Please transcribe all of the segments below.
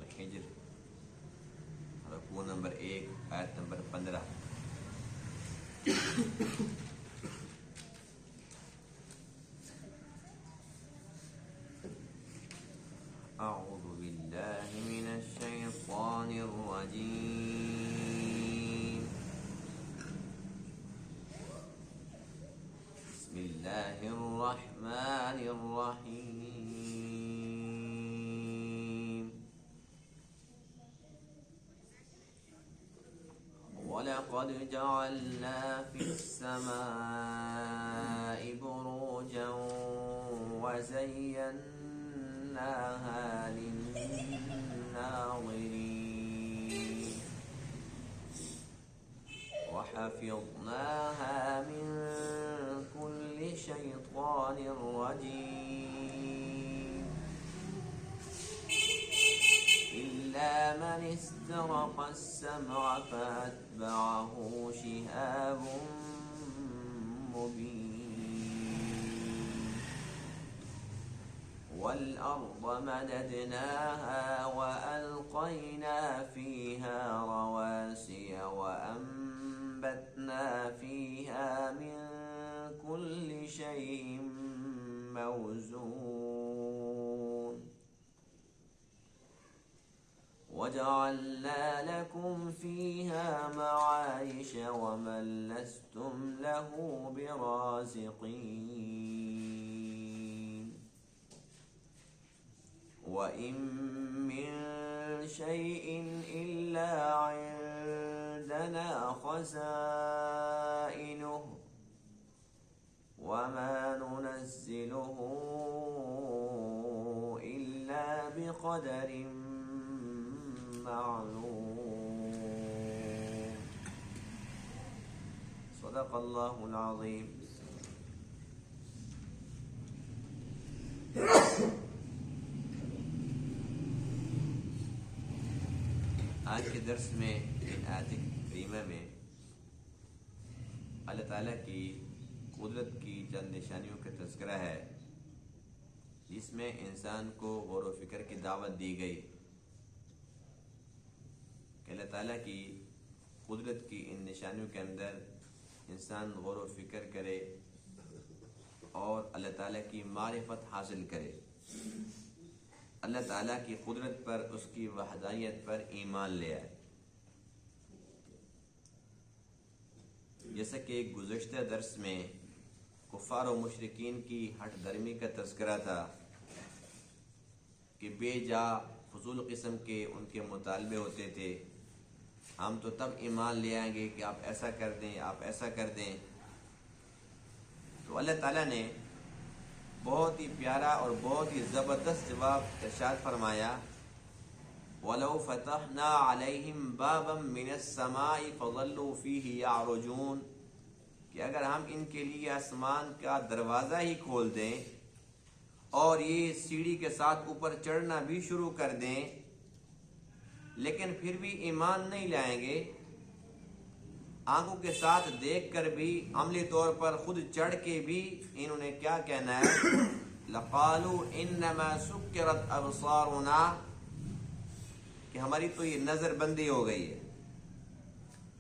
الحجر رکوع نمبر 1 آیت نمبر 15۔ اعوذ باللہ من الشیطان الرجیم، بسم اللہ الرحمن الرحیم۔ وَلَقَدْ جَعَلْنَا فِي السَّمَاءِ بُرُوجًا وَزَيَّنَّاهَا لِلنَّاظِرِينَ وَحَفِظْنَاهَا مِنْ كُلِّ شَيْطَانٍ رَجِيمٍ إِلَّا مَنِ اسْتَرَقَ السَّمْعَ فَأَتْبَعَهُ شِهَابٌ مُّبِينٌ وَالْأَرْضَ مَدَدْنَاهَا وَأَلْقَيْنَا فِيهَا رَوَاسِيَ وَأَنبَتْنَا فِيهَا مِن كُلِّ شَيْءٍ مَّوْزُونٍ وَجَعَلْنَا لَكُمْ فِيهَا مَعَايِشَ وَمَن لَّسْتُمْ لَهُ بِرَازِقِينَ وَإِن مِّن شَيْءٍ إِلَّا عِندَنَا خَزَائِنُهُ وَمَا نُنَزِّلُهُ إِلَّا بِقَدَرٍ معلوم۔ صدق اللہ العظیم۔ آج کے درس میں ان آیات کریمہ میں اللہ تعالیٰ کی قدرت کی چند نشانیوں کا تذکرہ ہے، جس میں انسان کو غور و فکر کی دعوت دی گئی کہ اللہ تعالیٰ کی قدرت کی ان نشانیوں کے اندر انسان غور و فکر کرے اور اللہ تعالیٰ کی معرفت حاصل کرے، اللہ تعالیٰ کی قدرت پر، اس کی وحدانیت پر ایمان لے آئے۔ جیسا کہ گزشتہ درس میں کفار و مشرکین کی ہٹ درمی کا تذکرہ تھا کہ بے جا فضول قسم کے ان کے مطالبے ہوتے تھے، ہم تو تب ایمان لے آئیں گے کہ آپ ایسا کر دیں، آپ ایسا کر دیں۔ تو اللہ تعالیٰ نے بہت ہی پیارا اور بہت ہی زبردست جواب ارشاد فرمایا، وَلَوْ فَتَحْنَا عَلَيْهِمْ بَابًا مِّنَ السَّمَاءِ فَظَلُّوا فِيهِ يَعْرُجُونَ، کہ اگر ہم ان کے لیے آسمان کا دروازہ ہی کھول دیں اور یہ سیڑھی کے ساتھ اوپر چڑھنا بھی شروع کر دیں لیکن پھر بھی ایمان نہیں لائیں گے، آنکھوں کے ساتھ دیکھ کر بھی، عملی طور پر خود چڑھ کے بھی انہوں نے کیا کہنا ہے، لَقَالُوا إِنَّمَا سُكِّرَتْ أَبْصَارُنَا، کہ ہماری تو یہ نظر بندی ہو گئی ہے،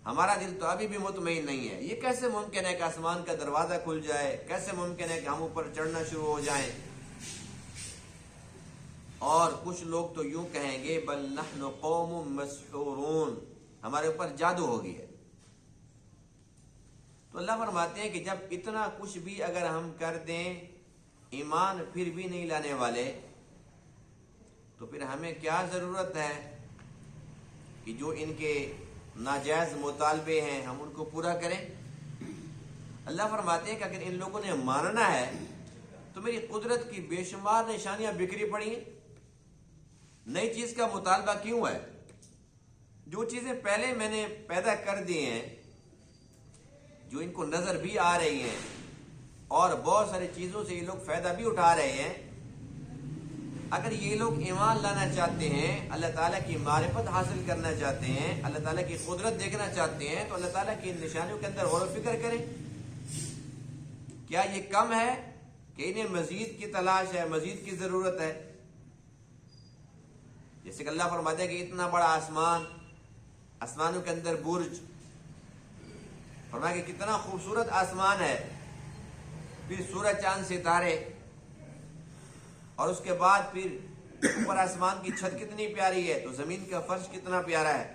ہمارا دل تو ابھی بھی مطمئن نہیں ہے، یہ کیسے ممکن ہے کہ آسمان کا دروازہ کھل جائے، کیسے ممکن ہے کہ ہم اوپر چڑھنا شروع ہو جائیں۔ اور کچھ لوگ تو یوں کہیں گے، بل نحن قوم مسحورون، ہمارے اوپر جادو ہو گیا ہے۔ تو اللہ فرماتے ہیں کہ جب اتنا کچھ بھی اگر ہم کر دیں، ایمان پھر بھی نہیں لانے والے، تو پھر ہمیں کیا ضرورت ہے کہ جو ان کے ناجائز مطالبے ہیں ہم ان کو پورا کریں۔ اللہ فرماتے ہیں کہ اگر ان لوگوں نے ماننا ہے تو میری قدرت کی بے شمار نشانیاں بکھری پڑی ہیں، نئی چیز کا مطالبہ کیوں ہے؟ جو چیزیں پہلے میں نے پیدا کر دی ہیں، جو ان کو نظر بھی آ رہی ہیں اور بہت ساری چیزوں سے یہ لوگ فائدہ بھی اٹھا رہے ہیں، اگر یہ لوگ ایمان لانا چاہتے ہیں، اللہ تعالیٰ کی معرفت حاصل کرنا چاہتے ہیں، اللہ تعالیٰ کی قدرت دیکھنا چاہتے ہیں، تو اللہ تعالیٰ کی نشانیوں کے اندر غور و فکر کریں۔ کیا یہ کم ہے کہ انہیں مزید کی تلاش ہے، مزید کی ضرورت ہے؟ جیسے کہ اللہ فرماتے ہیں کہ اتنا بڑا آسمان، آسمانوں کے اندر برج، فرمایا کہ کتنا خوبصورت آسمان ہے، پھر سورج چاند ستارے، اور اس کے بعد پھر اوپر آسمان کی چھت کتنی پیاری ہے، تو زمین کا فرش کتنا پیارا ہے،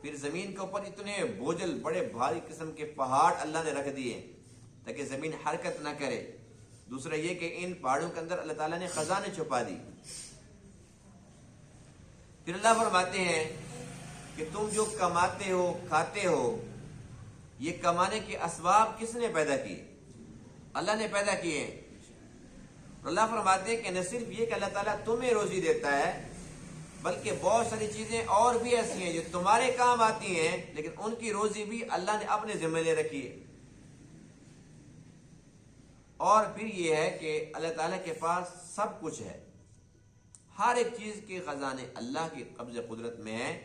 پھر زمین کے اوپر اتنے بوجھل بڑے بھاری قسم کے پہاڑ اللہ نے رکھ دیے تاکہ زمین حرکت نہ کرے۔ دوسرا یہ کہ ان پہاڑوں کے اندر اللہ تعالیٰ نے خزانے چھپا دی۔ پھر اللہ فرماتے ہیں کہ تم جو کماتے ہو کھاتے ہو، یہ کمانے کے اسباب کس نے پیدا کیے؟ اللہ نے پیدا کیے۔ اللہ فرماتے ہیں کہ نہ صرف یہ کہ اللہ تعالیٰ تمہیں روزی دیتا ہے، بلکہ بہت ساری چیزیں اور بھی ایسی ہیں جو تمہارے کام آتی ہیں، لیکن ان کی روزی بھی اللہ نے اپنے ذمہ لے رکھی ہے۔ اور پھر یہ ہے کہ اللہ تعالیٰ کے پاس سب کچھ ہے، ہر ایک چیز کے خزانے اللہ کی قبض قدرت میں ہیں۔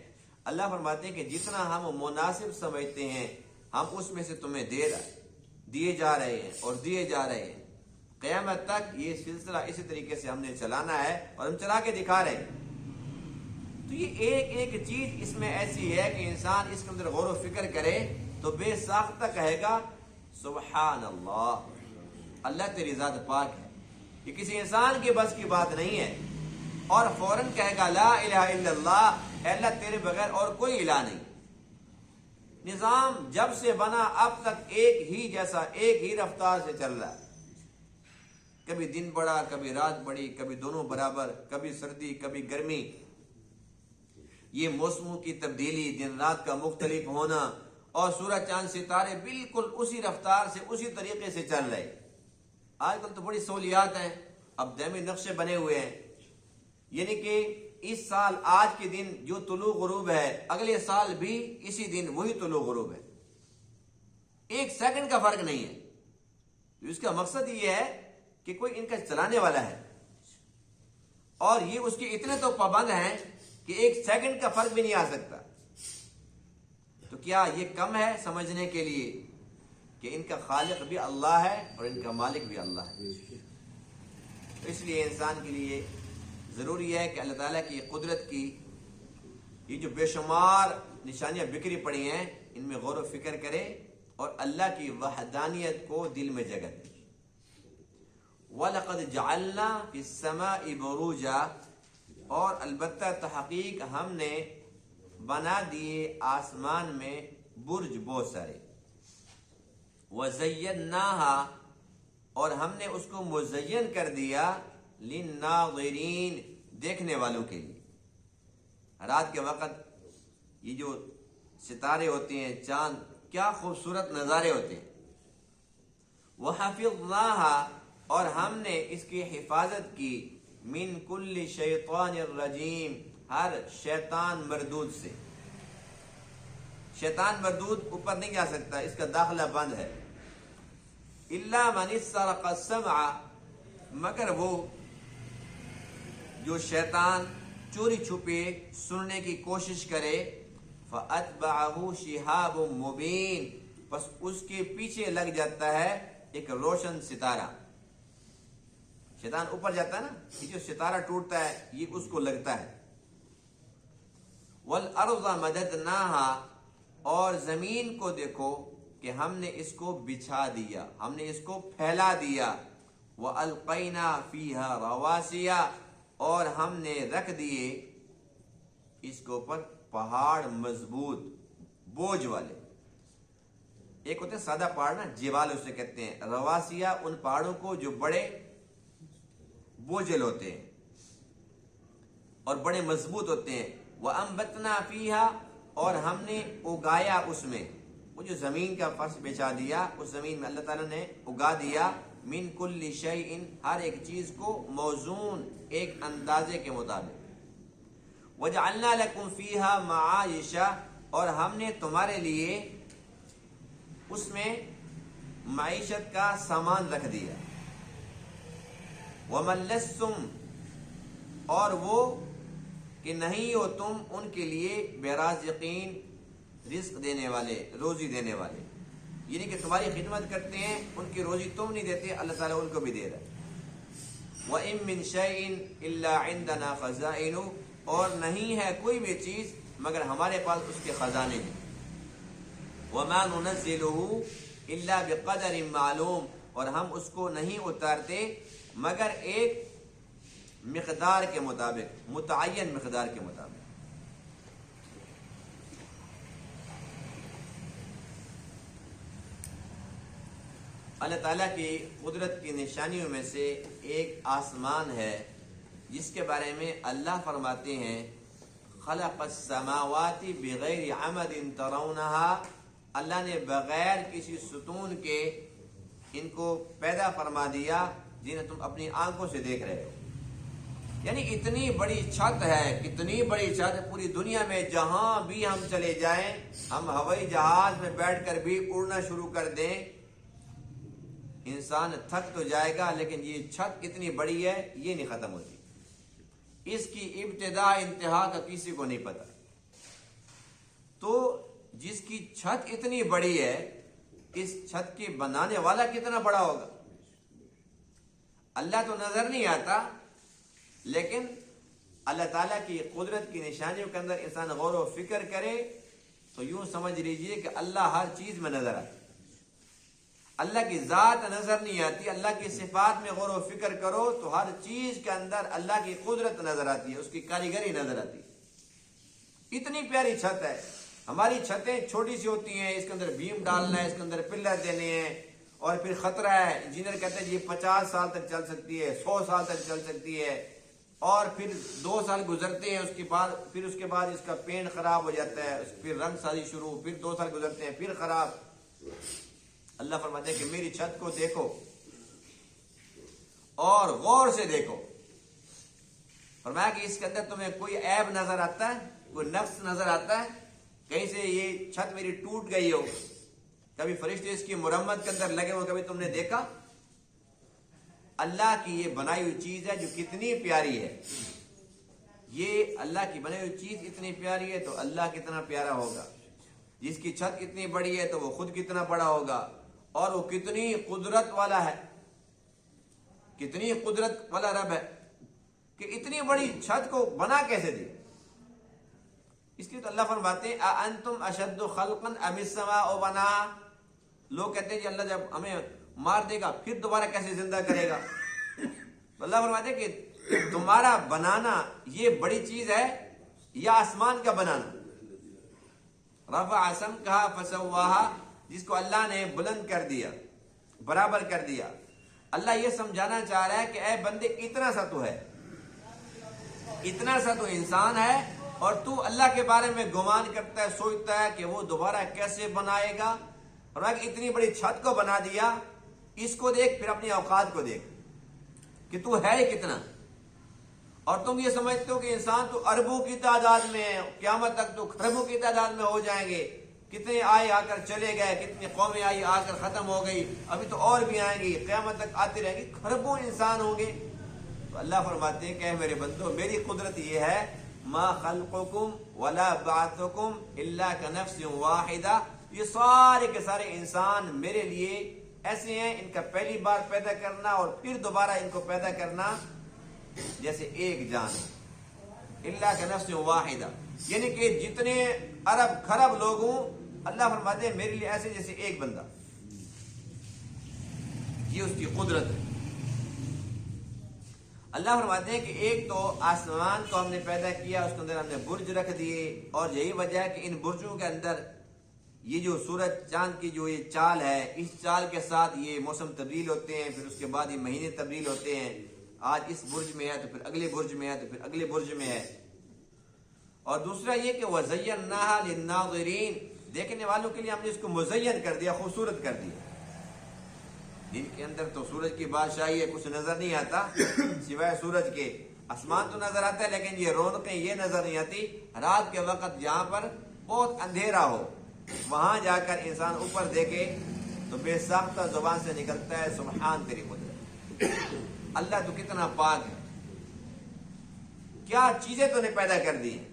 اللہ فرماتے ہیں کہ جتنا ہم مناسب سمجھتے ہیں ہم اس میں سے تمہیں دیے جا رہے ہیں اور دیے جا رہے ہیں۔ قیامت تک یہ سلسلہ اسی طریقے سے ہم نے چلانا ہے اور ہم چلا کے دکھا رہے ہیں۔ تو یہ ایک ایک چیز اس میں ایسی ہے کہ انسان اس کے اندر غور و فکر کرے تو بے ساختہ کہے گا سبحان اللہ، اللہ تیری ذات پاک ہے، یہ کسی انسان کے بس کی بات نہیں ہے، اور فوراً کہے گا لا الہ الا اللہ، اے اللہ تیرے بغیر اور کوئی الہ نہیں۔ نظام جب سے بنا اب تک ایک ہی جیسا، ایک ہی رفتار سے چل رہا ہے، کبھی دن بڑا کبھی رات بڑی، کبھی دونوں برابر، کبھی سردی کبھی گرمی، یہ موسموں کی تبدیلی، دن رات کا مختلف ہونا، اور سورج چاند ستارے بالکل اسی رفتار سے اسی طریقے سے چل رہے۔ آج کل تو بڑی سہولیات ہیں، اب دائمی نقشے بنے ہوئے ہیں، یعنی کہ اس سال آج کے دن جو طلوع غروب ہے اگلے سال بھی اسی دن وہی طلوع غروب ہے، ایک سیکنڈ کا فرق نہیں ہے۔ تو اس کا مقصد یہ ہے کہ کوئی ان کا چلانے والا ہے، اور یہ اس کے اتنے تو پابند ہیں کہ ایک سیکنڈ کا فرق بھی نہیں آ سکتا۔ تو کیا یہ کم ہے سمجھنے کے لیے کہ ان کا خالق بھی اللہ ہے اور ان کا مالک بھی اللہ ہے؟ تو اس لیے انسان کے لیے ضروری ہے کہ اللہ تعالیٰ کی قدرت کی یہ جو بے شمار نشانیاں بکھری پڑی ہیں ان میں غور و فکر کرے اور اللہ کی وحدانیت کو دل میں جگہ دے۔ وَلَقَدْ جَعَلْنَا فِي السَّمَاءِ بُرُوجًا، اور البتہ تحقیق ہم نے بنا دیے آسمان میں برج بہت سارے، وَزَيَّنَّاهَا، اور ہم نے اس کو مزین کر دیا، لِلنَّاظِرِينَ، دیکھنے والوں کے لیے۔ رات کے وقت یہ جو ستارے ہوتے ہیں، چاند، کیا خوبصورت نظارے ہوتے ہیں۔ وَحَفِظْنَاهَا، اور ہم نے اس کی حفاظت کی، من کل شیطان الرجیم، ہر شیطان مردود سے۔ شیطان مردود اوپر نہیں جا سکتا، اس کا داخلہ بند ہے۔ الا من استرق السمع، مگر وہ جو شیطان چوری چھپے سننے کی کوشش کرے، فَأَتْبَعَهُ شِهَابٌ مُبِينٌ، بس اس کے پیچھے لگ جاتا ہے ایک روشن ستارہ۔ شیطان اوپر جاتا ہے نا، یہ جو ستارہ ٹوٹتا ہے یہ اس کو لگتا ہے۔ وَالْأَرْضَ مَدَدْنَاهَا، اور زمین کو دیکھو کہ ہم نے اس کو بچھا دیا، ہم نے اس کو پھیلا دیا۔ وَأَلْقَيْنَا فِيهَا رَوَاسِيَ، اور ہم نے رکھ دیے اس کے اوپر پہاڑ مضبوط بوجھ والے۔ ایک ہوتے ہیں سادہ پہاڑ نا، جبال اسے کہتے ہیں، رواسیہ ان پہاڑوں کو جو بڑے بوجھل ہوتے ہیں اور بڑے مضبوط ہوتے ہیں۔ وَأَنبَتْنَا فِيهَا، اور ہم نے اگایا اس میں، وہ جو زمین کا فرش بچھا دیا اس زمین میں اللہ تعالیٰ نے اگا دیا، من کل شیء، ہر ایک چیز کو موزون، ایک اندازے کے مطابق۔ وَجَعَلْنَا لَكُمْ فِيهَا مَعَائِشَ، اور ہم نے تمہارے لیے اس میں معیشت کا سامان رکھ دیا۔ وَمَن لَسْتُمْ، اور وہ کہ نہیں ہو تم ان کے لیے بِرَازِقِينَ، رزق دینے والے، روزی دینے والے، یعنی کہ تمہاری خدمت کرتے ہیں، ان کی روزی تم نہیں دیتے، اللہ تعالیٰ ان کو بھی دے رہا ہے۔ وَإِن مِّن شَيْءٍ إِلَّا عِندَنَا خَزَائِنُهُ، اور نہیں ہے کوئی بھی چیز مگر ہمارے پاس اس کے خزانے ہیں. وَمَا نُنَزِّلُهُ إِلَّا بِقَدَرٍ مَعْلُوم، اور ہم اس کو نہیں اتارتے مگر ایک مقدار کے مطابق، متعین مقدار کے مطابق. اللہ تعالیٰ کی قدرت کی نشانیوں میں سے ایک آسمان ہے جس کے بارے میں اللہ فرماتے ہیں خلق السماوات بغیر عمد ترونها، اللہ نے بغیر کسی ستون کے ان کو پیدا فرما دیا جنہیں تم اپنی آنکھوں سے دیکھ رہے ہو. یعنی اتنی بڑی چھت ہے، کتنی بڑی چھت ہے پوری دنیا میں، جہاں بھی ہم چلے جائیں، ہم ہوائی جہاز میں بیٹھ کر بھی اڑنا شروع کر دیں، انسان تھک تو جائے گا لیکن یہ چھت کتنی بڑی ہے یہ نہیں ختم ہوتی. اس کی ابتدا انتہا کا کسی کو نہیں پتا. تو جس کی چھت اتنی بڑی ہے، اس چھت کے بنانے والا کتنا بڑا ہوگا. اللہ تو نظر نہیں آتا، لیکن اللہ تعالیٰ کی قدرت کی نشانیوں کے اندر انسان غور و فکر کرے تو یوں سمجھ لیجئے کہ اللہ ہر چیز میں نظر آتا. اللہ کی ذات نظر نہیں آتی، اللہ کی صفات میں غور و فکر کرو تو ہر چیز کے اندر اللہ کی قدرت نظر آتی ہے، اس کی کاریگری نظر آتی ہے. اتنی پیاری چھت ہے. ہماری چھتیں چھوٹی سی ہوتی ہیں، اس کے اندر بیم ڈالنا ہے، اس کے اندر پلر دینے ہیں، اور پھر خطرہ ہے. انجینئر کہتے ہیں یہ 50 سال تک چل سکتی ہے، 100 سال تک چل سکتی ہے، اور پھر 2 سال گزرتے ہیں، اس کے بعد اس کا پینٹ خراب ہو جاتا ہے، پھر رنگ سازی شروع، پھر 2 سال گزرتے ہیں پھر خراب. اللہ فرماتے ہیں کہ میری چھت کو دیکھو اور غور سے دیکھو. فرمایا کہ اس کے اندر تمہیں کوئی عیب نظر آتا ہے، کوئی نقص نظر آتا ہے، کہیں سے یہ چھت میری ٹوٹ گئی ہو، کبھی فرشتے اس کی مرمت کے اندر لگے ہو، کبھی تم نے دیکھا؟ اللہ کی یہ بنائی ہوئی چیز ہے جو کتنی پیاری ہے. یہ اللہ کی بنائی ہوئی چیز اتنی پیاری ہے تو اللہ کتنا پیارا ہوگا. جس کی چھت کتنی بڑی ہے تو وہ خود کتنا بڑا ہوگا، اور وہ کتنی قدرت والا ہے، کتنی قدرت والا رب ہے کہ اتنی بڑی چھت کو بنا کیسے دی. اس لیے تو اللہ فرماتے ہیں اَأَنْتُمْ أَشَدُّ خَلْقًا أَمِ السَّمَاءُ بَنَاهَا. لوگ کہتے ہیں کہ اللہ جب ہمیں مار دے گا پھر دوبارہ کیسے زندہ کرے گا. تو اللہ فرماتے ہیں کہ تمہارا بنانا یہ بڑی چیز ہے یا آسمان کا بنانا. رفع سمکها فسواها، جس کو اللہ نے بلند کر دیا، برابر کر دیا. اللہ یہ سمجھانا چاہ رہا ہے کہ اے بندے اتنا سا تو ہے، اتنا سا تو انسان ہے، اور تو اللہ کے بارے میں گمان کرتا ہے، سوچتا ہے کہ وہ دوبارہ کیسے بنائے گا. اور اتنی بڑی چھت کو بنا دیا، اس کو دیکھ، پھر اپنی اوقات کو دیکھ کہ تو ہے کتنا. اور تم یہ سمجھتے ہو کہ انسان تو اربوں کی تعداد میں ہے، قیامت تک تو خربوں کی تعداد میں ہو جائیں گے. کتنے آئے آ کر چلے گئے، کتنی قومیں آئی آ کر ختم ہو گئی، ابھی تو اور بھی آئیں گی، قیامت تک آتی رہیں گی، خربوں انسان ہوں گے. تو اللہ فرماتے ہیں کہ اے میرے بندو، میری قدرت یہ ہے ما خلقکم ولا بعثکم الا کنفس واحدہ. یہ سارے کے سارے انسان میرے لیے ایسے ہیں، ان کا پہلی بار پیدا کرنا اور پھر دوبارہ ان کو پیدا کرنا جیسے ایک جان. الا کنفس واحدہ، یعنی کہ جتنے ارب خرب لوگ ہوں، اللہ فرماتے ہیں میرے لیے ایسے جیسے ایک بندہ. یہ اس کی قدرت ہے. اللہ فرماتے ہیں کہ ایک تو آسمان کو ہم نے پیدا کیا، اس کے اندر ہم نے برج رکھ دیے، اور یہی وجہ ہے کہ ان برجوں کے اندر یہ جو سورج چاند کی جو یہ چال ہے، اس چال کے ساتھ یہ موسم تبدیل ہوتے ہیں، پھر اس کے بعد یہ مہینے تبدیل ہوتے ہیں. آج اس برج میں ہے تو پھر اگلے برج میں ہے تو پھر اگلے برج میں ہے. اور دوسرا یہ کہ وَزَيَّنَّاهَا لِلنَّاظِرِينَ، دیکھنے والوں کے لیے ہم نے اس کو مزین کر دیا، خوبصورت کر دیا. دن کے اندر تو سورج کی بادشاہی ہے، کچھ نظر نہیں آتا سوائے سورج کے. آسمان تو نظر آتا ہے لیکن یہ رونقیں یہ نظر نہیں آتی. رات کے وقت جہاں پر بہت اندھیرا ہو، وہاں جا کر انسان اوپر دیکھے تو بے ساختہ زبان سے نکلتا ہے سبحان تیری قدرت. اللہ تو کتنا پاک ہے، کیا چیزیں تو نے پیدا کر دی ہیں.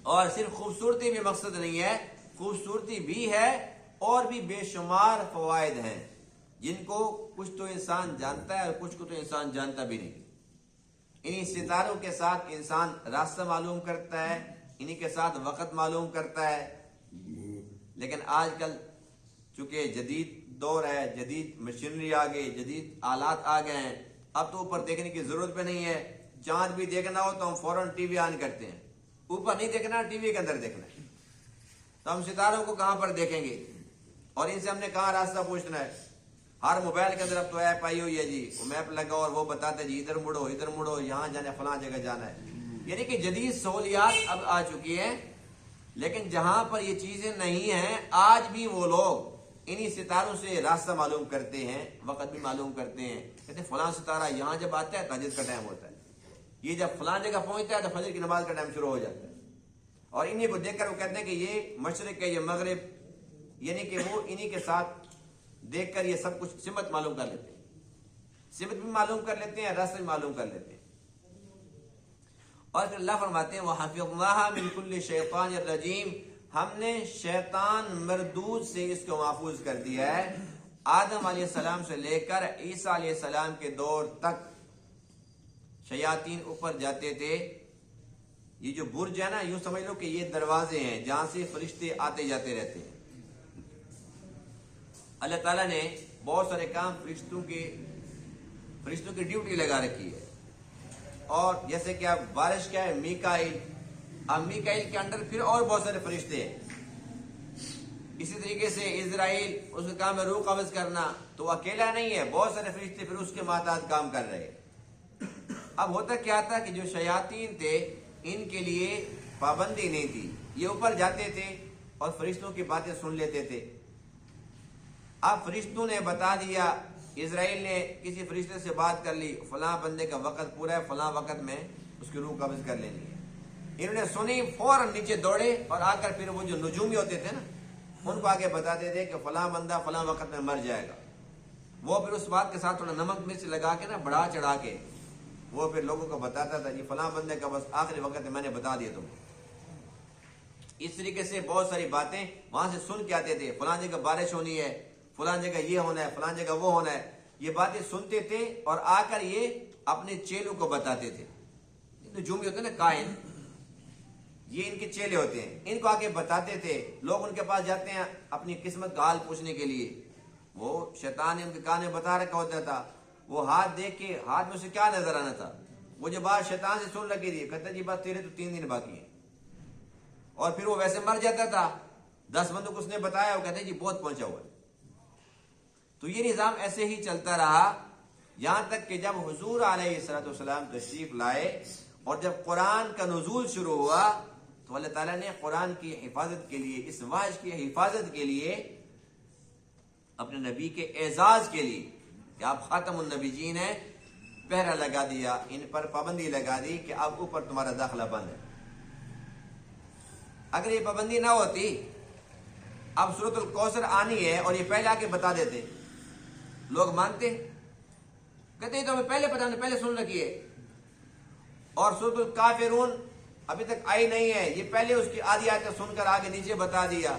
اور صرف خوبصورتی بھی مقصد نہیں ہے، خوبصورتی بھی ہے اور بھی بے شمار فوائد ہیں جن کو کچھ تو انسان جانتا ہے اور کچھ کو تو انسان جانتا بھی نہیں. انہی ستاروں کے ساتھ انسان راستہ معلوم کرتا ہے، انہی کے ساتھ وقت معلوم کرتا ہے. لیکن آج کل چونکہ جدید دور ہے، جدید مشینری آ گئی، جدید آلات آ گئے ہیں، اب تو اوپر دیکھنے کی ضرورت بھی نہیں ہے. چاند بھی دیکھنا ہو تو ہم فوراً ٹی وی آن کرتے ہیں، اوپر نہیں دیکھنا، ٹی وی کے اندر دیکھنا ہے. تو ہم ستاروں کو کہاں پر دیکھیں گے؟ اور ان سے ہم نے کہاں راستہ پوچھنا ہے؟ ہر موبائل کے اندر اب تو ایپ آئی ہوئی ہے جی، وہ میپ لگا اور وہ بتاتے جی ادھر مڑو یہاں جانا ہے، فلاں جگہ جانا ہے. یعنی کہ جدید سہولیات اب آ چکی ہیں. لیکن جہاں پر یہ چیزیں نہیں ہیں، آج بھی وہ لوگ انہی ستاروں سے راستہ معلوم کرتے ہیں، وقت بھی معلوم کرتے ہیں. کہتے ہیں فلاں ستارہ یہاں جب آتا ہے تہجد کا ٹائم ہوتا ہے، یہ جب فلاں جگہ پہنچتا ہے تو فجر کی نماز کا ٹائم شروع ہو جاتا ہے. اور انہی کو دیکھ کر وہ کہتے ہیں کہ یہ مشرق ہے، یہ مغرب، یعنی کہ وہ انہی کے ساتھ دیکھ کر یہ سب کچھ سمت معلوم کر لیتے ہیں، سمت بھی معلوم کر لیتے ہیں، راستہ بھی معلوم کر لیتے ہیں. اور پھر اللہ فرماتے ہیں وَحَفِظْنَاهَا مِن كُلِّ شَيْطَانٍ رَجِيمٍ، ہم نے شیطان مردود سے اس کو محفوظ کر دیا ہے. آدم علیہ السلام سے لے کر عیسیٰ علیہ السلام کے دور تک شیاطین اوپر جاتے تھے. یہ جو برج ہے نا، یوں سمجھ لو کہ یہ دروازے ہیں جہاں سے فرشتے آتے جاتے رہتے ہیں. اللہ تعالیٰ نے بہت سارے کام فرشتوں کی ڈیوٹی لگا رکھی ہے. اور جیسے کہ اب بارش کیا ہے، میکائیل، اب میکائیل کے انڈر پھر اور بہت سارے فرشتے ہیں. اسی طریقے سے اسرائیل، اس کا کام ہے روح قبض کرنا، تو وہ اکیلا نہیں ہے، بہت سارے فرشتے پھر اس کے ماتحت کام کر رہے ہیں. اب ہوتا کیا تھا کہ جو شیاطین تھے ان کے لیے پابندی نہیں تھی، یہ اوپر جاتے تھے اور فرشتوں کی باتیں سن لیتے تھے. اب فرشتوں نے بتا دیا، اسرائیل نے کسی فرشتے سے بات کر لی، فلاں بندے کا وقت پورا ہے، فلاں وقت میں اس کی روح قبض کر لینی ہے. انہوں نے سنی، فوراً نیچے دوڑے اور آ کر پھر وہ جو نجومی ہوتے تھے نا، ان کو آگے بتاتے تھے کہ فلاں بندہ فلاں وقت میں مر جائے گا. وہ پھر اس بات کے ساتھ تھوڑا نمک مرچ لگا کے نا، بڑھا چڑھا کے وہ پھر لوگوں کو بتاتا تھا جی فلاں بندے کا بس آخری وقت ہے، میں نے بتا دیا تم کو. اس طریقے سے بہت ساری باتیں وہاں سے سن کے آتے تھے. فلاں جگہ بارش ہونی ہے، فلاں جگہ یہ ہونا ہے، فلاں جگہ وہ ہونا ہے. یہ باتیں سنتے تھے اور آ کر یہ اپنے چیلوں کو بتاتے تھے. نجومی ہوتے ہیں نا، کائن، یہ ان کے چیلے ہوتے ہیں، ان کو آ کے بتاتے تھے. لوگ ان کے پاس جاتے ہیں اپنی قسمت کا حال پوچھنے کے لیے. وہ شیطان نے ان کے کان میں بتا رکھا ہوتا تھا. وہ ہاتھ دیکھ کے ہاتھ میں اسے کیا نظر آنا تھا، وہ جو بات شیطان سے سن رکھی تھی، کہتا جی بس تیرے تو 3 دن باقی ہیں. اور پھر وہ ویسے مر جاتا تھا. 10 بندوں کو اس نے بتایا، وہ کہتے جی بہت پہنچا ہوا ہے. تو یہ نظام ایسے ہی چلتا رہا یہاں تک کہ جب حضور علیہ السلام تشریف لائے اور جب قرآن کا نزول شروع ہوا تو اللہ تعالیٰ نے قرآن کی حفاظت کے لیے، اس واحد کی حفاظت کے لیے، اپنے نبی کے اعزاز کے لیے کہ آپ خاتم النبیین ہیں، پہرا لگا دیا، ان پر پابندی لگا دی کہ اب اوپر تمہارا داخلہ بند ہے. اگر یہ پابندی نہ ہوتی، اب سورۃ الکوثر آنی ہے اور یہ پہلے آ کے بتا دیتے، لوگ مانتے؟ کہتے ہیں تو ہمیں پہلے پتا، ہم نے پہلے سن رکھی ہے. اور سورۃ الکافرون ابھی تک آئی نہیں ہے، یہ پہلے اس کی آدھی آیتیں سن کر آگے نیچے بتا دیا،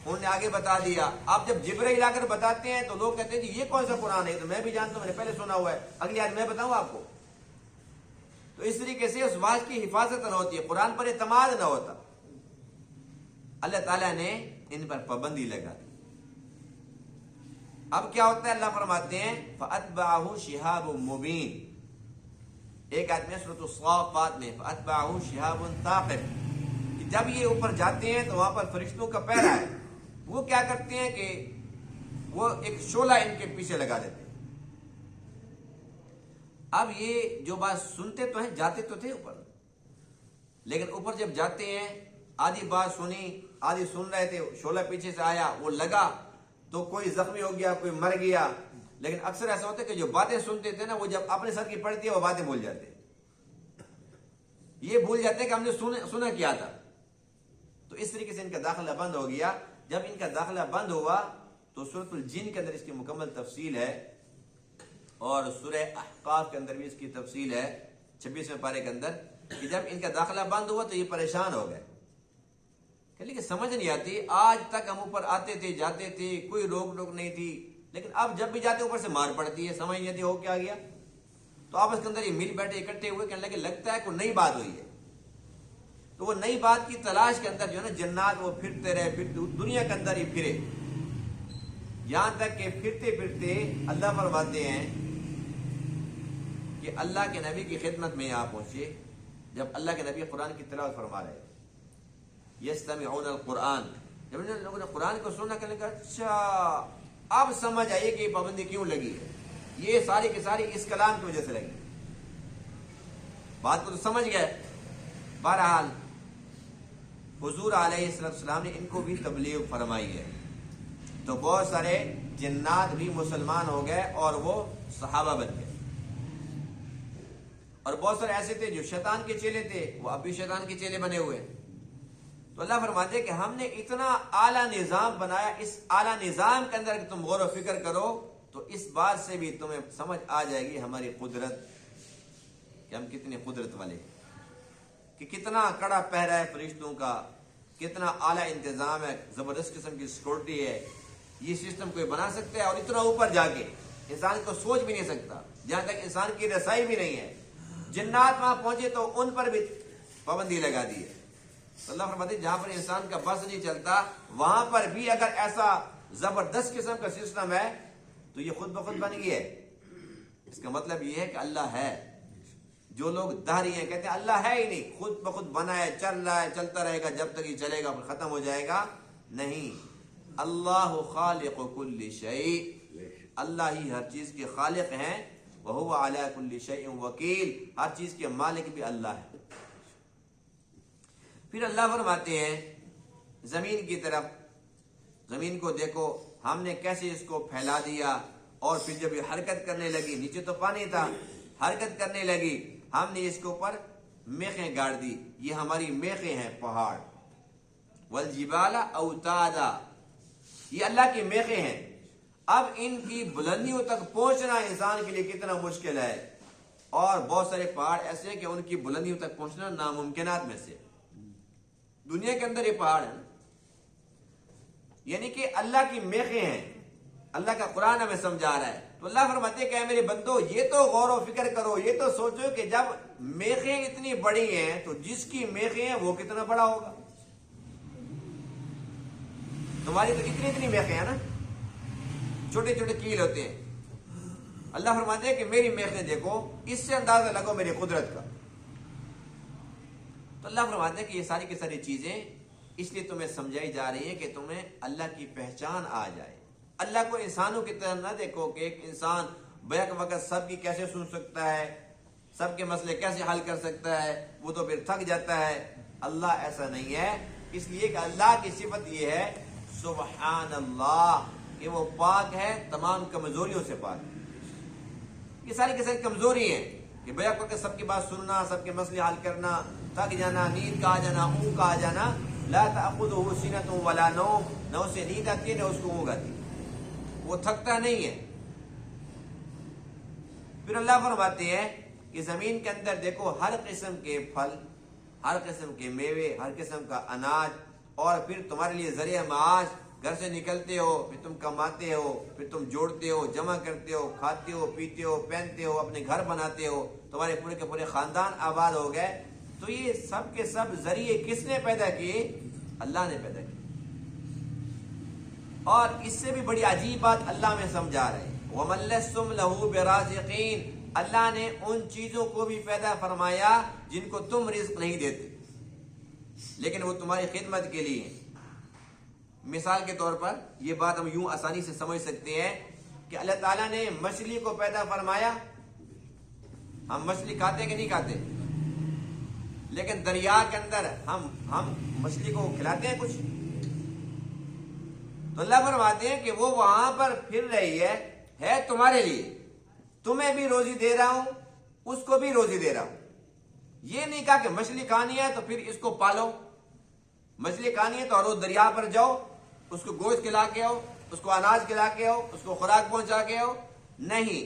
انہوں نے آگے بتا دیا. اب جب جبرائیل آ کر بتاتے ہیں تو لوگ کہتے ہیں جی یہ کون سا قرآن ہے، تو میں بھی جانتا ہوں، میں نے پہلے سنا ہوا ہے، اگلی آیت میں بتاؤں آپ کو. تو اس طریقے سے اس واحد کی حفاظت نہ ہوتی ہے، قرآن پر اعتماد نہ ہوتا. اللہ تعالیٰ نے ان پر پابندی لگا دی. اب کیا ہوتا ہے؟ اللہ فرماتے ہیں فَأَتْبَعَهُ شِهَابٌ مُبِينٌ. ایک آیت میں سورۃ الصافات میں فَأَتْبَعَهُ شِهَابٌ ثَاقِبٌ، کہ جب یہ اوپر جاتے ہیں تو وہاں پر فرشتوں کا پہرا ہے. وہ کیا کرتے ہیں کہ وہ ایک شعلہ ان کے پیچھے لگا دیتے ہیں. اب یہ جو بات سنتے تو ہیں، جاتے تو تھے اوپر، لیکن اوپر جب جاتے ہیں آدھی بات سنی، آدھی سن رہے تھے، شعلہ پیچھے سے آیا، وہ لگا تو کوئی زخمی ہو گیا، کوئی مر گیا. لیکن اکثر ایسا ہوتا ہے کہ جو باتیں سنتے تھے نا، وہ جب اپنے سر کی پڑتی ہے وہ باتیں بھول جاتے ہیں. یہ بھول جاتے ہیں کہ ہم نے سنا کیا تھا. تو اس طریقے سے ان کا داخلہ بند ہو گیا. جب ان کا داخلہ بند ہوا تو سورۃ الجن کے اندر اس کی مکمل تفصیل ہے اور سورہ احقاف کے اندر بھی اس کی تفصیل ہے 26ویں پارے کے اندر، کہ جب ان کا داخلہ بند ہوا تو یہ پریشان ہو گئے. لیکن سمجھ نہیں آتی، آج تک ہم اوپر آتے تھے، جاتے تھے، کوئی روک ٹوک نہیں تھی، لیکن اب جب بھی جاتے اوپر سے مار پڑتی ہے، سمجھ نہیں آتی ہو کیا گیا. تو آپس کے اندر یہ مل بیٹھے اکٹھے ہوئے کہنے لگے لگتا ہے کوئی نئی بات ہوئی ہے. تو وہ نئی بات کی تلاش کے اندر جو ہے نا جنات وہ پھرتے رہے، پھر دنیا کے اندر ہی پھرے، یہاں تک کہ پھرتے پھرتے اللہ فرماتے ہیں کہ اللہ کے نبی کی خدمت میں یہاں پہنچے. جب اللہ کے نبی قرآن کی تلاوت فرما رہے یستمعون القرآن، جب ان لوگوں نے قرآن کو سنا کہ لگا اچھا اب سمجھ آئیے کہ یہ پابندی کیوں لگی ہے، یہ ساری کی ساری اس کلام کی وجہ سے لگی. بات کو تو سمجھ گئے. بہرحال حضور علیہ السلام نے ان کو بھی تبلیغ فرمائی ہے، تو بہت سارے جنات بھی مسلمان ہو گئے اور وہ صحابہ بن گئے. اور بہت سارے ایسے تھے جو شیطان کے چیلے تھے، وہ اب بھی شیطان کے چیلے بنے ہوئے. تو اللہ فرماتے ہیں کہ ہم نے اتنا اعلیٰ نظام بنایا، اس اعلیٰ نظام کے اندر کہ تم غور و فکر کرو تو اس بات سے بھی تمہیں سمجھ آ جائے گی ہماری قدرت، کہ ہم کتنے قدرت والے، کہ کتنا کڑا پہرا ہے فرشتوں کا، کتنا اعلیٰ انتظام ہے، زبردست قسم کی سیکورٹی ہے. یہ سسٹم کوئی بنا سکتا ہے؟ اور اتنا اوپر جا کے انسان کو سوچ بھی نہیں سکتا، جہاں تک انسان کی رسائی بھی نہیں ہے. جنات وہاں پہنچے تو ان پر بھی پابندی لگا دی ہے. اللہ فرماتے ہیں جہاں پر انسان کا بس نہیں چلتا وہاں پر بھی اگر ایسا زبردست قسم کا سسٹم ہے تو یہ خود بخود بن گئی ہے. اس کا مطلب یہ ہے کہ اللہ ہے. جو لوگ دہری ہیں کہتے ہیں اللہ ہے ہی نہیں، خود بخود بنا ہے، چل رہا ہے، چلتا رہے گا جب تک یہ چلے گا پھر ختم ہو جائے گا. نہیں، اللہ خالق کل شیء، اللہ ہی ہر چیز کے خالق ہیں. وَهُوَ عَلَى كُلِّ شَيْءٍ وَكِيلٌ، ہر چیز کے مالک بھی اللہ ہے. پھر اللہ فرماتے ہیں زمین کی طرف، زمین کو دیکھو ہم نے کیسے اس کو پھیلا دیا، اور پھر جب یہ حرکت کرنے لگی، نیچے تو پانی تھا، حرکت کرنے لگی، ہم نے اس کے اوپر میخیں گاڑ دی. یہ ہماری میخیں ہیں پہاڑ. وَالْجِبَالَ أَوْتَادًا، یہ اللہ کی میخیں ہیں. اب ان کی بلندیوں تک پہنچنا انسان کے لیے کتنا مشکل ہے، اور بہت سارے پہاڑ ایسے ہیں کہ ان کی بلندیوں تک پہنچنا ناممکنات میں سے. دنیا کے اندر یہ پہاڑ ہیں، یعنی کہ اللہ کی میخیں ہیں. اللہ کا قرآن ہمیں سمجھا رہا ہے. تو اللہ فرماتے ہیں کہ اے میرے بندو یہ تو غور و فکر کرو، یہ تو سوچو کہ جب میخیں اتنی بڑی ہیں تو جس کی میخیں ہیں وہ کتنا بڑا ہوگا. تمہاری تو اتنی میخیں ہیں نا، چھوٹے چھوٹے کیل ہوتے ہیں. اللہ فرماتے ہیں کہ میری میخیں دیکھو، اس سے اندازہ لگو میری قدرت کا. تو اللہ فرماتے ہیں کہ یہ ساری کی ساری چیزیں اس لیے تمہیں سمجھائی جا رہی ہیں کہ تمہیں اللہ کی پہچان آ جائے. اللہ کو انسانوں کی طرح نہ دیکھو کہ ایک انسان بیک وقت سب کی کیسے سن سکتا ہے، سب کے مسئلے کیسے حل کر سکتا ہے، وہ تو پھر تھک جاتا ہے. اللہ ایسا نہیں ہے، اس لیے کہ اللہ کی صفت یہ ہے سبحان اللہ، کہ وہ پاک ہے، تمام کمزوریوں سے پاک ہے. یہ ساری کی ساری کمزوری ہیں کہ بیک وقت سب کی بات سننا، سب کے مسئلے حل کرنا، تھک جانا، نیند کا آ جانا، اونگ کا آ جانا. لا تأخذہ سنۃ ولا نوم، نہ اسے نیند آتی ہے نہ اس کو اونگ آتی ہے، وہ تھکتا نہیں ہے. پھر اللہ فرماتے ہیں کہ زمین کے اندر دیکھو ہر قسم کے پھل، ہر قسم کے میوے، ہر قسم کا اناج، اور پھر تمہارے لیے ذریعہ معاش. گھر سے نکلتے ہو، پھر تم کماتے ہو، پھر تم جوڑتے ہو، جمع کرتے ہو، کھاتے ہو، پیتے ہو، پہنتے ہو، اپنے گھر بناتے ہو، تمہارے پورے کے پورے خاندان آباد ہو گئے. تو یہ سب کے سب ذریعے کس نے پیدا کیے؟ اللہ نے پیدا کیے. اور اس سے بھی بڑی عجیب بات اللہ میں سمجھا رہے ہیں وَمَن لَسْتُمْ لَهُ بِرَازِقِينَ، اللہ نے ان چیزوں کو بھی پیدا فرمایا جن کو تم رزق نہیں دیتے، لیکن وہ تمہاری خدمت کے لیے. مثال کے طور پر یہ بات ہم یوں آسانی سے سمجھ سکتے ہیں کہ اللہ تعالیٰ نے مچھلی کو پیدا فرمایا. ہم مچھلی کھاتے کہ نہیں کھاتے؟ لیکن دریا کے اندر ہم مچھلی کو کھلاتے ہیں کچھ؟ تو اللہ فرماتے ہیں کہ وہ وہاں پر پھر رہی ہے تمہارے لیے. تمہیں بھی روزی دے رہا ہوں، اس کو بھی روزی دے رہا ہوں. یہ نہیں کہا کہ مچھلی کھانی ہے تو پھر اس کو پالو، مچھلی کھانی ہے تو روز دریا پر جاؤ، اس کو گوشت کھلا کے آؤ، اس کو اناج کھلا کے آؤ، اس کو خوراک پہنچا کے آؤ. نہیں،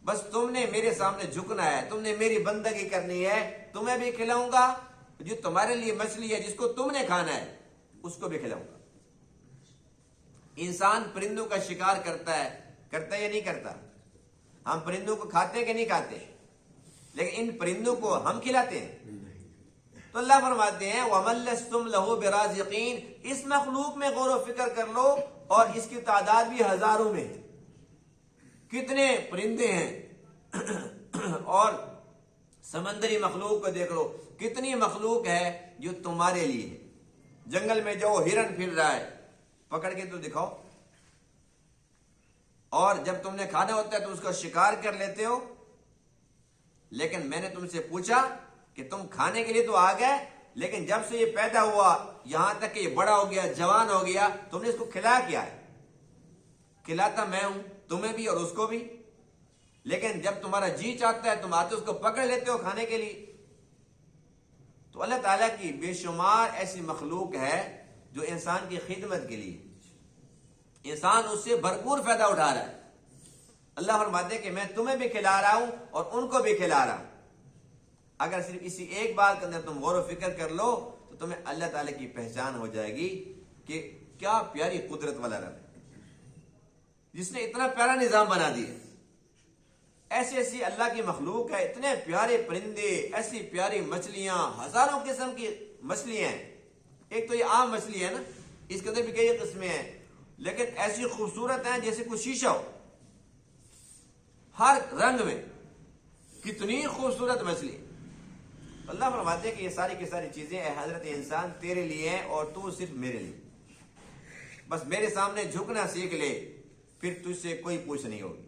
بس تم نے میرے سامنے جھکنا ہے، تم نے میری بندگی کرنی ہے. تمہیں بھی کھلاؤں گا، جو تمہارے لیے مچھلی ہے جس کو تم نے کھانا ہے اس کو بھی کھلاؤں گا. انسان پرندوں کا شکار کرتا ہے یا نہیں کرتا؟ ہم پرندوں کو کھاتے کہ نہیں کھاتے؟ لیکن ان پرندوں کو ہم کھلاتے ہیں؟ تو اللہ فرماتے ہیں وَمَن لَسْتُمْ لَهُ بِرَازِقِينَ، اس مخلوق میں غور و فکر کر لو اور اس کی تعداد بھی ہزاروں میں ہے، کتنے پرندے ہیں، اور سمندری مخلوق کو دیکھ لو کتنی مخلوق ہے جو تمہارے لیے ہے۔ جنگل میں جو ہرن پھر رہا ہے پکڑ کے تو دکھاؤ، اور جب تم نے کھانا ہوتا ہے تو اس کا شکار کر لیتے ہو، لیکن میں نے تم سے پوچھا کہ تم کھانے کے لیے تو آ گئے، لیکن جب سے یہ پیدا ہوا یہاں تک کہ یہ بڑا ہو گیا، جوان ہو گیا، تم نے اس کو کھلایا کیا ہے؟ کھلاتا میں ہوں، تمہیں بھی اور اس کو بھی، لیکن جب تمہارا جی چاہتا ہے تم آتے اس کو پکڑ لیتے ہو کھانے کے لیے۔ تو اللہ تعالیٰ کی بے شمار ایسی مخلوق ہے جو انسان کی خدمت کے لیے، انسان اس سے بھرپور فائدہ اٹھا رہا ہے۔ اللہ فرماتے ہیں کہ میں تمہیں بھی کھلا رہا ہوں اور ان کو بھی کھلا رہا ہوں۔ اگر صرف اسی ایک بات کے اندر تم غور و فکر کر لو تو تمہیں اللہ تعالیٰ کی پہچان ہو جائے گی کہ کیا پیاری قدرت والا رب ہے جس نے اتنا پیارا نظام بنا دیا۔ ایسی ایسی اللہ کی مخلوق ہے، اتنے پیارے پرندے، ایسی پیاری مچھلیاں، ہزاروں قسم کی مچھلیاں ہیں۔ ایک تو یہ عام مچھلی ہے نا، اس کے اندر بھی کئی قسمیں ہیں، لیکن ایسی خوبصورت ہیں جیسے کوئی شیشہ ہو، ہر رنگ میں، کتنی خوبصورت مچھلی۔ اللہ فرماتے ہیں کہ یہ ساری کی ساری چیزیں اے حضرت انسان تیرے لیے ہیں اور تو صرف میرے لیے، بس میرے سامنے جھکنا سیکھ لے، پھر تجھ سے کوئی پوچھ نہیں ہوگی۔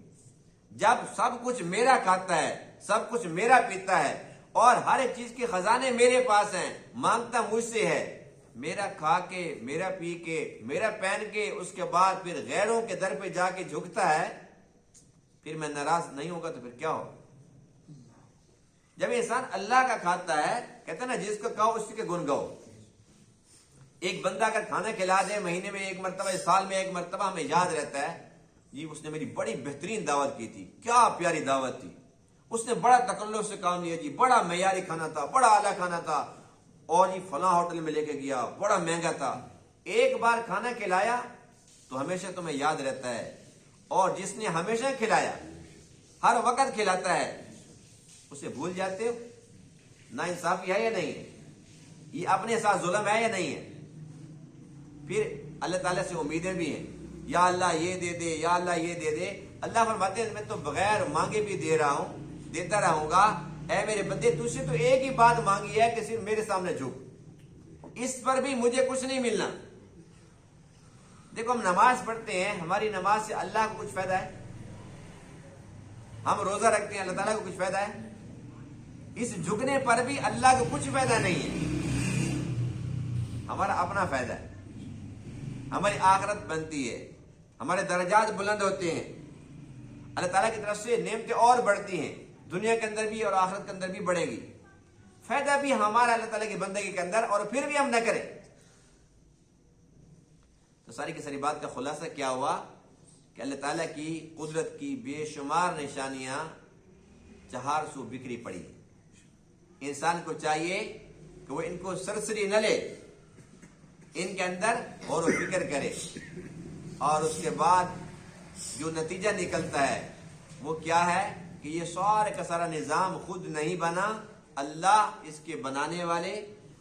جب سب کچھ میرا کھاتا ہے، سب کچھ میرا پیتا ہے اور ہر ایک چیز کے خزانے میرے پاس ہیں، مانگتا مجھ سے ہے، میرا کھا کے، میرا پی کے، میرا پہن کے، اس کے بعد پھر غیروں کے در پہ جا کے جھکتا ہے، پھر میں ناراض نہیں ہوگا تو پھر کیا ہوگا؟ جب انسان اللہ کا کھاتا ہے، کہتا ہے نا جس کو کھاؤ اسی کے گن گاؤ۔ ایک بندہ اگر کھانا کھلا دے مہینے میں ایک مرتبہ، سال میں ایک مرتبہ، ہمیں یاد رہتا ہے جی اس نے میری بڑی بہترین دعوت کی تھی، کیا پیاری دعوت تھی، اس نے بڑا تکلف سے کام لیا جی، بڑا معیاری کھانا تھا، بڑا اعلیٰ کھانا تھا، اور جی فلاں ہوٹل میں لے کے گیا، بڑا مہنگا تھا۔ ایک بار کھانا کھلایا تو ہمیشہ تمہیں یاد رہتا ہے، اور جس نے ہمیشہ کھلایا، ہر وقت کھلاتا ہے، اسے بھول جاتے ہو؟ نا انصافی ہے یا نہیں ہے؟ یہ اپنے ساتھ ظلم ہے یا نہیں ہے؟ پھر اللہ تعالیٰ سے امیدیں بھی ہیں، یا اللہ یہ دے دے، یا اللہ یہ دے دے۔ اللہ فرماتے ہیں میں تو بغیر مانگے بھی دے رہا ہوں، دیتا رہوں گا۔ اے میرے بندے، تجھ سے تو ایک ہی بات مانگی ہے کہ صرف میرے سامنے جھک، اس پر بھی مجھے کچھ نہیں ملنا۔ دیکھو ہم نماز پڑھتے ہیں، ہماری نماز سے اللہ کو کچھ فائدہ ہے؟ ہم روزہ رکھتے ہیں، اللہ تعالیٰ کو کچھ فائدہ ہے؟ اس جھکنے پر بھی اللہ کو کچھ فائدہ نہیں ہے، ہمارا اپنا فائدہ ہے، ہماری آخرت بنتی ہے، ہمارے درجات بلند ہوتے ہیں، اللہ تعالیٰ کی طرف سے نعمتیں اور بڑھتی ہیں، دنیا کے اندر بھی اور آخرت کے اندر بھی بڑھے گی، فائدہ بھی ہمارا اللہ تعالیٰ کی بندگی کے اندر، اور پھر بھی ہم نہ کریں۔ تو ساری کی ساری بات کا خلاصہ کیا ہوا کہ اللہ تعالیٰ کی قدرت کی بے شمار نشانیاں چہار سو بکھری پڑی۔ انسان کو چاہیے کہ وہ ان کو سرسری نہ لے، ان کے اندر غور و فکر کرے، اور اس کے بعد جو نتیجہ نکلتا ہے وہ کیا ہے کہ یہ سارے کا سارا نظام خود نہیں بنا، اللہ اس کے بنانے والے،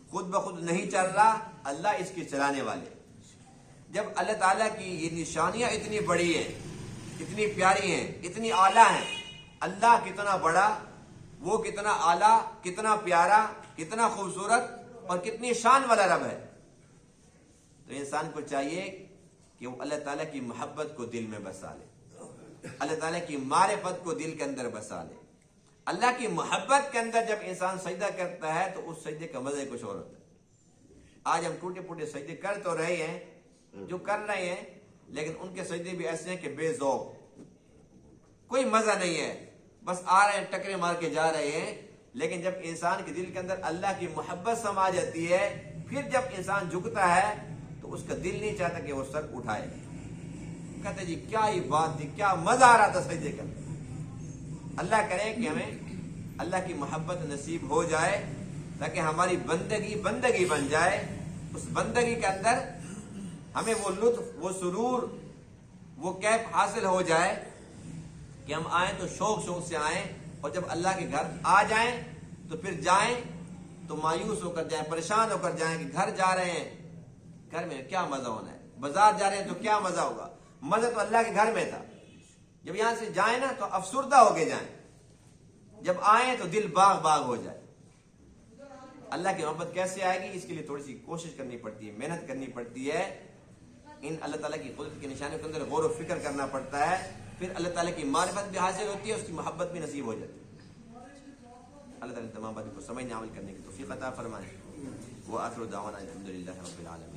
خود بخود نہیں چل رہا، اللہ اس کے چلانے والے۔ جب اللہ تعالیٰ کی یہ نشانیاں اتنی بڑی ہیں، اتنی پیاری ہیں، اتنی اعلیٰ ہیں، اللہ کتنا بڑا، وہ کتنا اعلیٰ، کتنا پیارا، کتنا خوبصورت اور کتنی شان والا رب ہے، تو انسان کو چاہیے کہ وہ اللہ تعالیٰ کی محبت کو دل میں بسا لے، اللہ تعالیٰ کی معرفت کو دل کے اندر بسا لے۔ اللہ کی محبت کے اندر جب انسان سجدہ کرتا ہے تو اس سجدے کا مزہ کچھ اور ہوتا ہے۔ آج ہم ٹوٹے پھوٹے سجدے کر تو رہے ہیں، جو کر رہے ہیں، لیکن ان کے سجدے بھی ایسے ہیں کہ بے ذوق، کوئی مزہ نہیں ہے، بس آ رہے ہیں ٹکرے مار کے جا رہے ہیں۔ لیکن جب انسان کے دل کے اندر اللہ کی محبت سما جاتی ہے، پھر جب انسان جھکتا ہے تو اس کا دل نہیں چاہتا کہ وہ سر اٹھائے، کہتے جی کیا ہی بات تھی، کیا مزہ آ رہا تھا سجدے کا۔ اللہ کرے کہ ہمیں اللہ کی محبت نصیب ہو جائے، تاکہ ہماری بندگی بن جائے، اس بندگی کے اندر ہمیں وہ لطف، وہ سرور، وہ کیف حاصل ہو جائے کہ ہم آئیں تو شوق سے آئیں، اور جب اللہ کے گھر آ جائیں تو پھر جائیں تو مایوس ہو کر جائیں، پریشان ہو کر جائیں کہ گھر جا رہے ہیں، گھر میں کیا مزہ ہونا ہے، بازار جا رہے ہیں تو کیا مزہ ہوگا، مزہ تو اللہ کے گھر میں تھا۔ جب یہاں سے جائیں نا تو افسردہ ہو کے جائیں، جب آئیں تو دل باغ باغ ہو جائے۔ اللہ کی محبت کیسے آئے گی؟ اس کے لیے تھوڑی سی کوشش کرنی پڑتی ہے، محنت کرنی پڑتی ہے، ان اللہ تعالیٰ کی قدرت کے نشانوں کے اندر غور و فکر کرنا پڑتا ہے، پھر اللہ تعالیٰ کی معرفت بھی حاصل ہوتی ہے، اس کی محبت بھی نصیب ہو جاتی ہے۔ اللہ تعالیٰ تمام باتوں کو سمجھنے عمل کرنے کی توفیق عطا فرمائے۔ وآخر دعوانا الحمد للہ رب العالمین۔